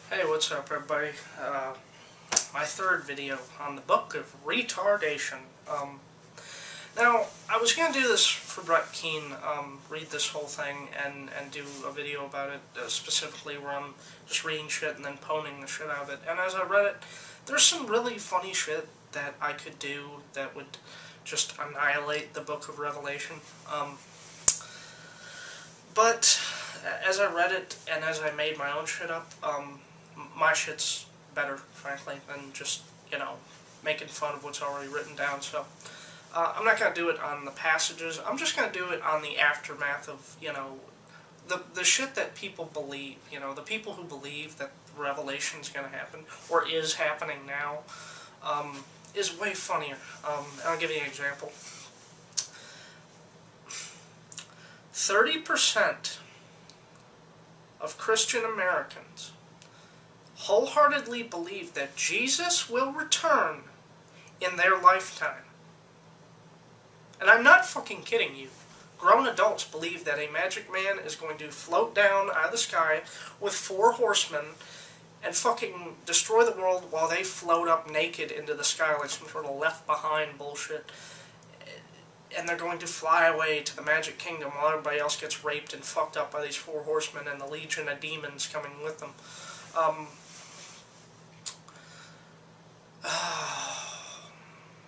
Hey, what's up, everybody? My third video on the book of retardation. Now, I was going to do this for Brett Keane, read this whole thing and do a video about it, specifically where I'm just reading shit and then poning the shit out of it. And as I read it, there's some really funny shit that I could do that would just annihilate the book of Revelation. But as I read it and as I made my own shit up, my shit's better, frankly, than just, making fun of what's already written down. So I'm not going to do it on the passages. I'm just going to do it on the aftermath of, the shit that people believe. The people who believe that Revelation's going to happen, or is happening now, is way funnier. I'll give you an example. 30% of Christian Americans wholeheartedly believe that Jesus will return in their lifetime. And I'm not fucking kidding you. Grown adults believe that a magic man is going to float down out of the sky with 4 horsemen and fucking destroy the world while they float up naked into the sky like some sort of Left Behind bullshit. And they're going to fly away to the magic kingdom while everybody else gets raped and fucked up by these 4 horsemen and the legion of demons coming with them.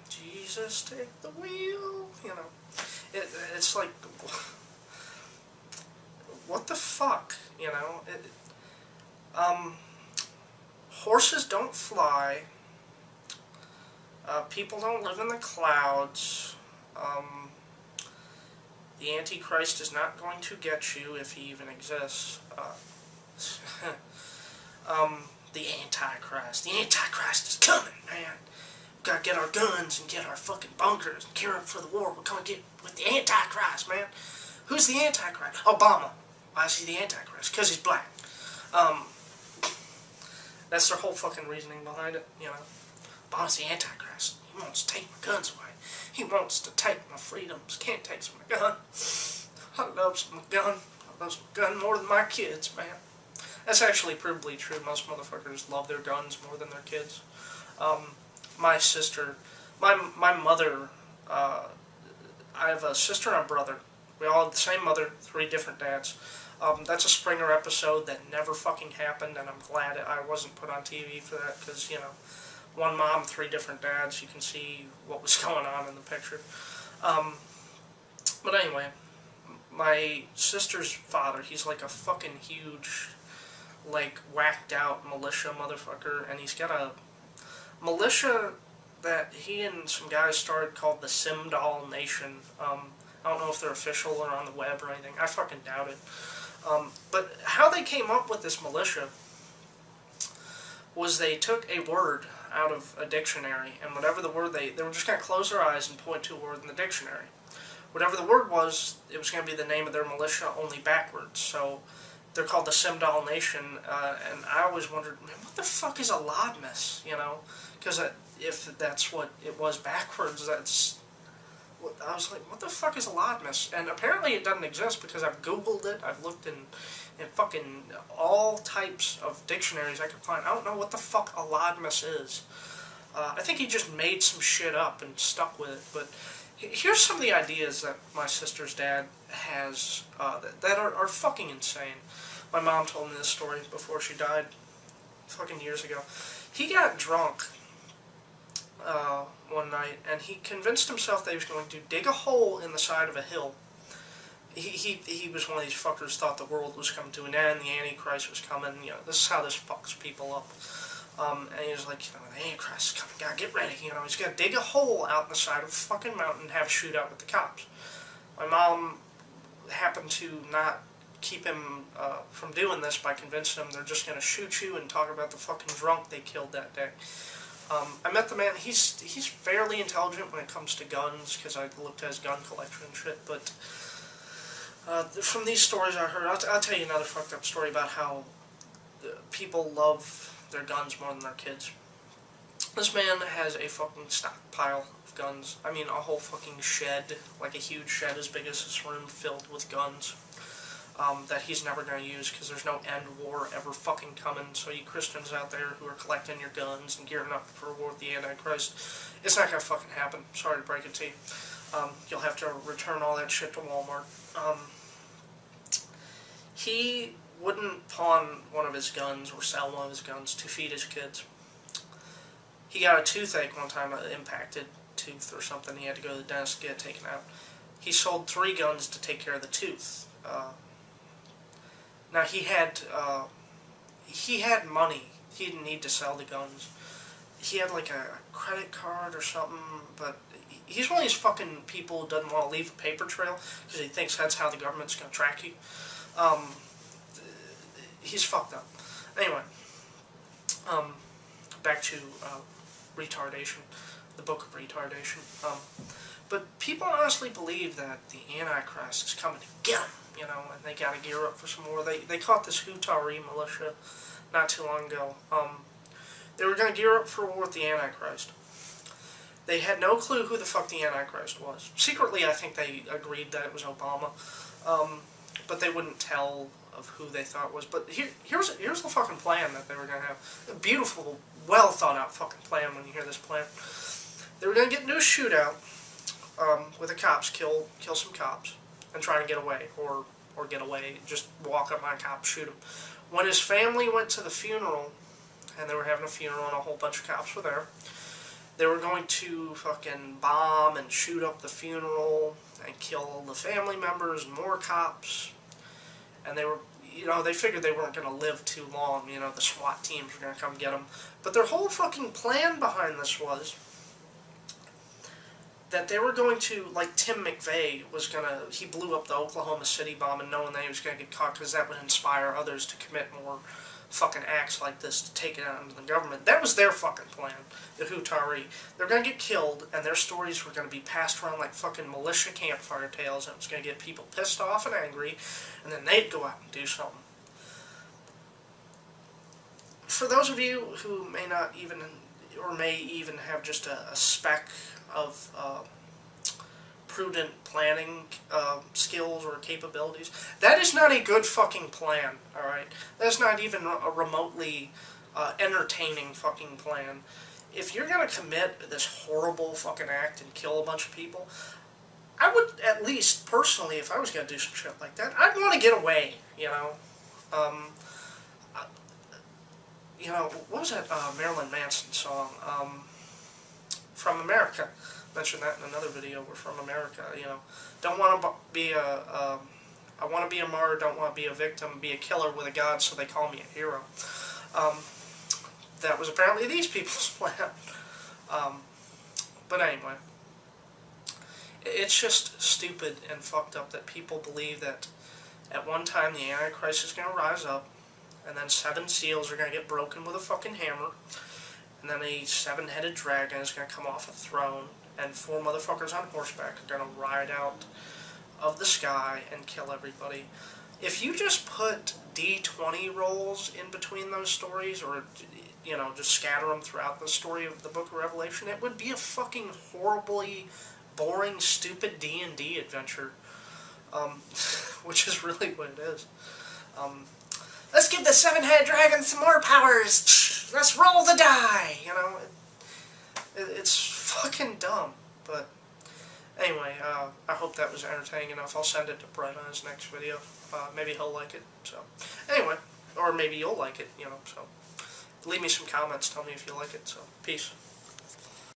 Jesus, take the wheel. It's like, what the fuck, horses don't fly. People don't live in the clouds. The Antichrist is not going to get you if he even exists. The Antichrist is coming, man. We gotta get our guns and get our fucking bunkers and gear up for the war. We're gonna get with the Antichrist, man. Who's the Antichrist? Obama. Why is he the Antichrist? Because he's black. That's their whole fucking reasoning behind it, Obama's the Antichrist. He wants to take my guns away. He wants to take my freedoms. Can't take my gun. I love my gun. I love my gun more than my kids, man. That's actually provably true. Most motherfuckers love their guns more than their kids. My sister, my mother, I have a sister and a brother. We all have the same mother, 3 different dads. That's a Springer episode that never fucking happened, and I'm glad I wasn't put on TV for that, because, one mom, 3 different dads, you can see what was going on in the picture. But anyway, my sister's father, he's like a fucking huge, whacked out militia motherfucker, and he's got a militia that he and some guys started called the Simdal Nation. I don't know if they're official or on the web or anything. I fucking doubt it. But how they came up with this militia was they took a word out of a dictionary, and whatever the word they were just going to close their eyes and point to a word in the dictionary. Whatever the word was, it was going to be the name of their militia, only backwards. So they're called the Simdal Nation, and I always wondered, man, what the fuck is a Lodmas, Because if that's what it was backwards, that's... I was like, what the fuck is a Lodmas? And apparently it doesn't exist, because I've Googled it, I've looked in fucking all types of dictionaries I could find. I don't know what the fuck a Lodmas is. I think he just made some shit up and stuck with it, but here's some of the ideas that my sister's dad has that are fucking insane. My mom told me this story before she died, fucking years ago. He got drunk one night, and he convinced himself that he was going to dig a hole in the side of a hill. He was one of these fuckers thought the world was coming to an end, the Antichrist was coming, this is how this fucks people up. And he was like, the Antichrist is coming, gotta get ready, he's gonna dig a hole out in the side of a fucking mountain and have a shootout with the cops. My mom happened to not keep him from doing this by convincing him they're just gonna shoot you and talk about the fucking drunk they killed that day. I met the man. He's fairly intelligent when it comes to guns, because I looked at his gun collection and shit, but from these stories I heard, I'll tell you another fucked up story about how people love their guns more than their kids. This man has a fucking stockpile of guns. I mean, a whole fucking shed, like a huge shed as big as this room, filled with guns. that he's never going to use because there's no end war ever fucking coming. So you Christians out there who are collecting your guns and gearing up for a war with the Antichrist, it's not going to fucking happen. Sorry to break it to you. You'll have to return all that shit to Walmart. He wouldn't pawn one of his guns or sell one of his guns to feed his kids. He got a toothache one time, an impacted tooth or something. He had to go to the dentist to get it taken out. He sold 3 guns to take care of the tooth. Now he had money. He didn't need to sell the guns. He had like a credit card or something, but he's one of these fucking people who doesn't want to leave a paper trail because he thinks that's how the government's going to track you. He's fucked up. Anyway, back to retardation, the book of retardation. But people honestly believe that the Antichrist is coming to get them, you know, and they got to gear up for some more. They caught this Hutari militia not too long ago. They were going to gear up for a war with the Antichrist. They had no clue who the fuck the Antichrist was. Secretly, I think they agreed that it was Obama, but they wouldn't tell of who they thought it was. But here's the fucking plan that they were going to have. A beautiful, well thought out fucking plan when you hear this plan. They were going to get into a shootout with the cops, kill some cops, and try to get away, or get away, just walk up on cops, shoot them. When his family went to the funeral, and they were having a funeral and a whole bunch of cops were there, they were going to fucking bomb and shoot up the funeral and kill the family members and more cops. And they were, you know, they figured they weren't going to live too long, you know, the SWAT teams were going to come get them. But their whole fucking plan behind this was that they were going to, like Tim McVeigh was going to, he blew up the Oklahoma City bomb and knowing that he was going to get caught because that would inspire others to commit more fucking acts like this to take it out into the government. That was their fucking plan, the Hutari. They're going to get killed and their stories were going to be passed around like fucking militia campfire tales and it was going to get people pissed off and angry and then they'd go out and do something. For those of you who may not even, or may even have just a speck of prudent planning skills or capabilities, that is not a good fucking plan, alright? That's not even a remotely entertaining fucking plan. If you're going to commit this horrible fucking act and kill a bunch of people, I would at least, personally, if I was going to do some shit like that, I'd want to get away, you know? You know, what was that Marilyn Manson song? From America. Mentioned that in another video. We're from America, you know. Don't want to be I want to be a martyr, don't want to be a victim, be a killer with a god, so they call me a hero. That was apparently these people's plan. But anyway, it's just stupid and fucked up that people believe that at one time the Antichrist is going to rise up, and then 7 seals are going to get broken with a fucking hammer, and then a 7-headed dragon is going to come off a throne, and 4 motherfuckers on horseback are going to ride out of the sky and kill everybody. If you just put D20 rolls in between those stories, or, you know, just scatter them throughout the story of the Book of Revelation, it would be a fucking horribly boring, stupid D&D adventure. Which is really what it is. Let's give the 7-headed dragon some more powers! Let's roll the die! You know, it's fucking dumb, but anyway, I hope that was entertaining enough. I'll send it to Brett on his next video. Maybe he'll like it, so. Anyway, or maybe you'll like it, you know, so. Leave me some comments, tell me if you like it, so. Peace.